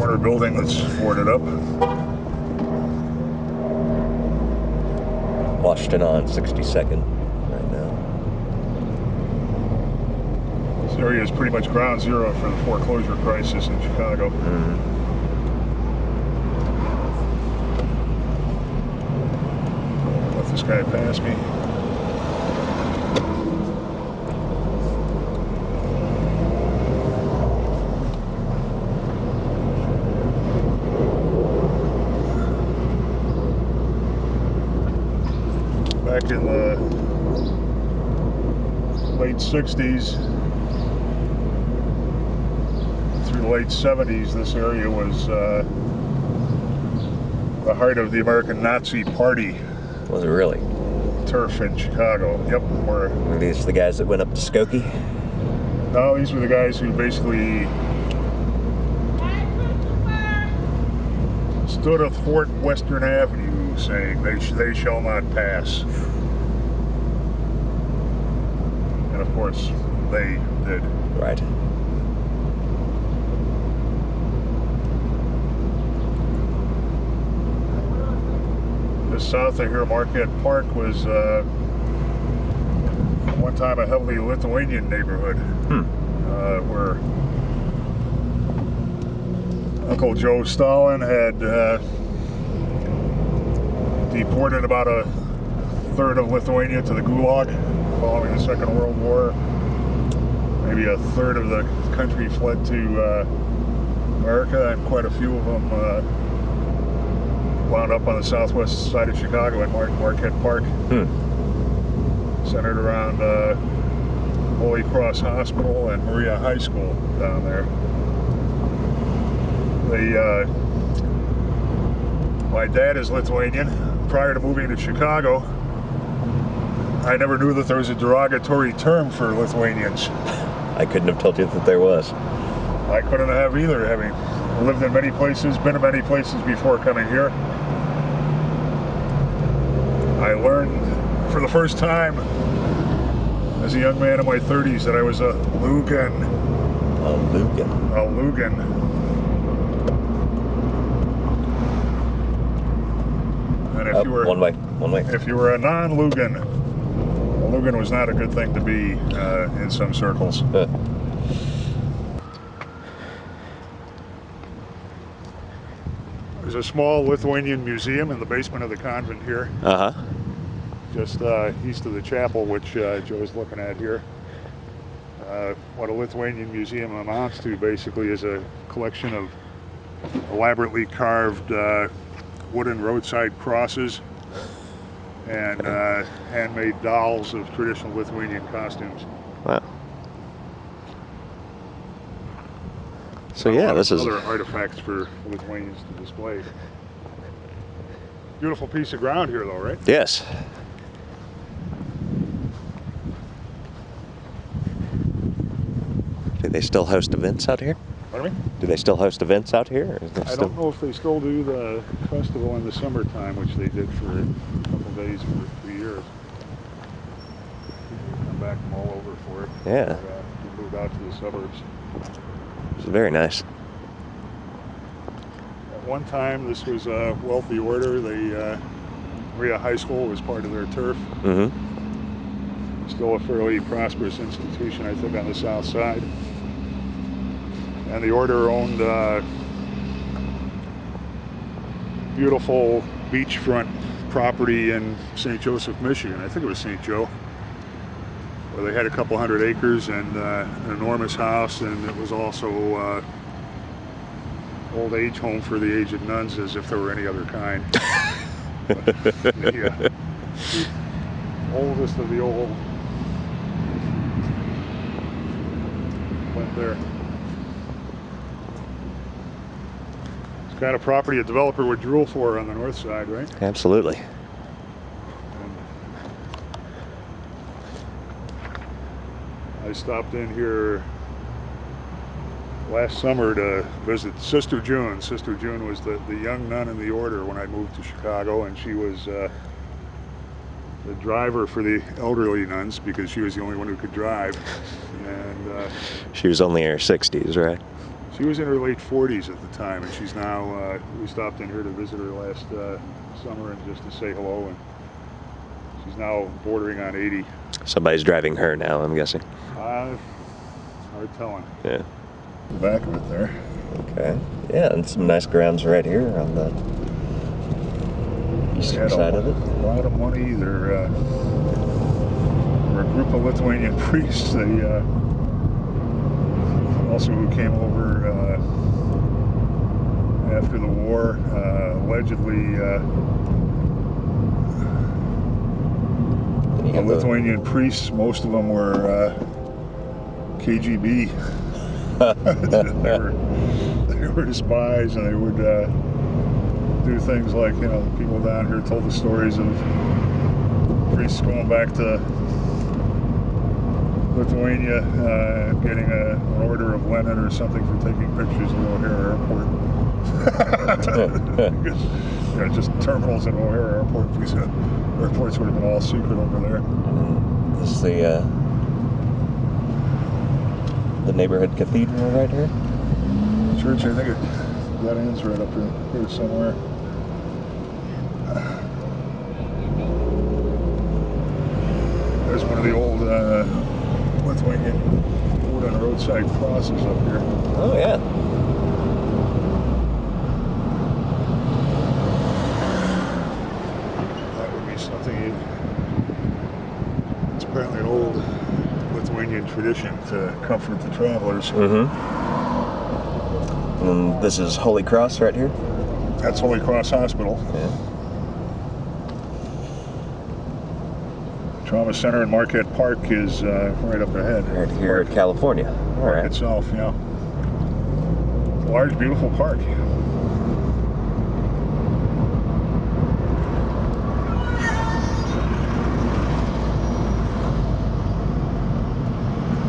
corner building that's boarded up. Washington on 62nd right now. This area is pretty much ground zero for the foreclosure crisis in Chicago. Let this guy pass me. Back in the late 60s through the late 70s, this area was the heart of the American Nazi Party. Was it really? Turf in Chicago. Yep. Were these the guys that went up to Skokie? No, these were the guys who basically stood athwart Western Avenue saying they shall not pass. And of course, they did. Right. Just south of here, Marquette Park was one time a heavily Lithuanian neighborhood where Uncle Joe Stalin had deported about a third of Lithuania to the Gulag following the Second World War. Maybe a third of the country fled to America, and quite a few of them wound up on the southwest side of Chicago at Marquette Park, centered around Holy Cross Hospital and Maria High School down there. My dad is Lithuanian. Prior to moving to Chicago, I never knew that there was a derogatory term for Lithuanians. I couldn't have told you that there was. I couldn't have either, having lived in many places, been to many places before coming here. I learned for the first time as a young man in my 30s that I was a Lugan. A Lugan. A Lugan. And if you were one way. If you were a non-Lugan, a Lugan was not a good thing to be in some circles. There's a small Lithuanian museum in the basement of the convent here. Just east of the chapel, which Joe's looking at here. What a Lithuanian museum amounts to basically is a collection of elaborately carved wooden roadside crosses and handmade dolls of traditional Lithuanian costumes. Wow. So yeah, this is other artifacts for Lithuanians to display. Beautiful piece of ground here, though, right? Yes. Do they still host events out here? Pardon me? Do they still host events out here? Or is there I don't know if they still do the festival in the summertime, which they did for a couple of days for 3 years. Come back from all over for it. Yeah. We moved out to the suburbs. It's very nice. At one time, this was a wealthy order. Maria High School was part of their turf. Still a fairly prosperous institution, I think, on the south side. And the order owned beautiful beachfront property in St. Joseph, Michigan. I think it was St. Joe, where they had a couple hundred acres and an enormous house, and it was also old age home for the aged nuns, as if there were any other kind. The oldest of the old went there. It's kind of property a developer would drool for on the north side, right? Absolutely. And I stopped in here last summer to visit Sister June. Sister June was the young nun in the order when I moved to Chicago, and she was the driver for the elderly nuns because she was the only one who could drive. And she was only in her 60s, right? She was in her late 40s at the time, and she's now, we stopped in here to visit her last summer and just to say hello, and she's now bordering on 80. Somebody's driving her now, I'm guessing. Hard telling. Yeah. The back of it there. Okay. Yeah, and some nice grounds right here on the eastern side of it. A lot of money. They're a group of Lithuanian priests. They also who came over after the war, allegedly the Lithuanian priests, most of them were KGB. they were spies, and they would do things like, you know, the people down here told the stories of priests going back to Lithuania, getting an order of Lenin or something for taking pictures of O'Hare Airport. Yeah, just terminals at O'Hare Airport, because airports would have been all secret over there. This is the neighborhood cathedral right here. Church, I think that ends right up here somewhere. There's one of the old Lithuanian wooden roadside crosses up here. Oh yeah. That would be something it's apparently an old Lithuanian tradition to comfort the travelers. Mm-hmm. And this is Holy Cross right here? That's Holy Cross Hospital. Yeah. Trauma Center in Marquette Park is right up ahead. Right here in California. All Park right. itself, yeah. It's a large, beautiful park.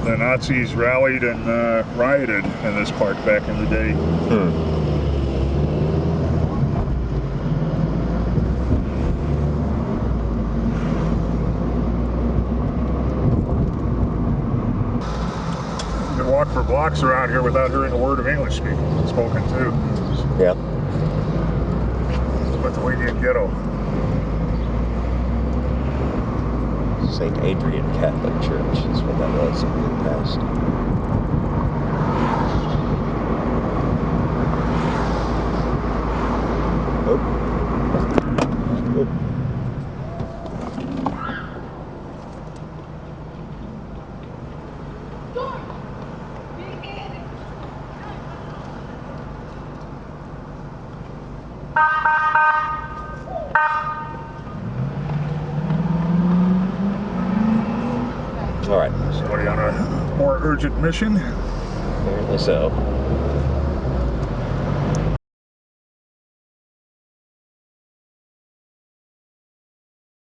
The Nazis rallied and rioted in this park back in the day. You can walk for blocks around here without hearing a word of English spoken too. Yeah. Lithuanian ghetto. St. Adrian Catholic Church is what that was in the past. Oh. Good. All right. Somebody on a more urgent mission. Apparently so.